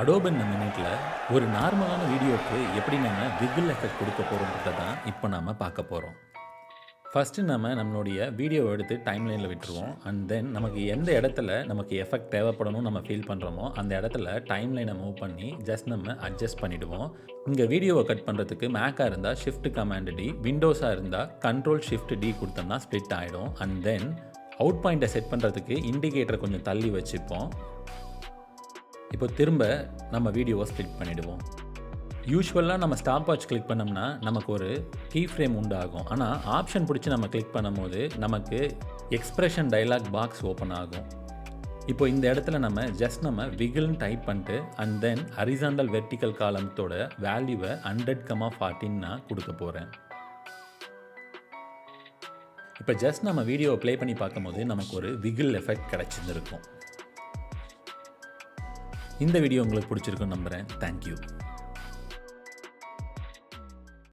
Adobe மினிட்ல ஒரு நார்மலான வீடியோக்கு எப்படி நம்ம விகில் எஃபெக்ட் கொடுக்க போகிறோன்றதை தான் இப்போ நாம் பார்க்க போகிறோம். ஃபஸ்ட்டு நம்மளுடைய வீடியோவை எடுத்து டைம்லைனில் விட்டுருவோம். அண்ட் தென் நமக்கு எந்த இடத்துல நமக்கு எஃபெக்ட் தேவைப்படணும் நம்ம ஃபீல் பண்ணுறோமோ அந்த இடத்துல டைம்லைனை மூவ் பண்ணி ஜஸ்ட் நம்ம அட்ஜஸ்ட் பண்ணிவிடுவோம். இங்கே வீடியோவை கட் பண்ணுறதுக்கு மேக்காக இருந்தால் ஷிஃப்ட் கமாண்ட் டி, விண்டோஸாக இருந்தால் கண்ட்ரோல் ஷிஃப்ட் டி கொடுத்தோம்னா ஸ்ப்ளிட் ஆகிடும். அண்ட் தென் அவுட் பாயிண்ட்டை செட் பண்ணுறதுக்கு இண்டிகேட்டரை கொஞ்சம் தள்ளி வச்சுப்போம். இப்போ திரும்ப நம்ம வீடியோவை ஸ்ப்ளிட் பண்ணிவிடுவோம். யூஸ்வலாக நம்ம ஸ்டாப் வாட்ச் கிளிக் பண்ணோம்னா நமக்கு ஒரு கீ ஃப்ரேம் உண்டாகும். ஆனால் ஆப்ஷன் பிடிச்சி நம்ம கிளிக் பண்ணும்போது நமக்கு எக்ஸ்ப்ரெஷன் டைலாக் பாக்ஸ் ஓப்பன் ஆகும். இப்போ இந்த இடத்துல நம்ம விகில்னு டைப் பண்ணிட்டு அண்ட் தென் ஹரிசாண்டல் வெர்டிக்கல் காலத்தோட வேல்யூவை 100,14 நான் கொடுக்க போகிறேன். இப்போ ஜஸ்ட் நம்ம வீடியோவை ப்ளே பண்ணி பார்க்கும்போது நமக்கு ஒரு விகில் எஃபெக்ட் கிடச்சிருந்துருக்கும். இந்த வீடியோ உங்களுக்கு பிடிச்சிருக்குன்னு நம்புகிறேன். தேங்க்யூ.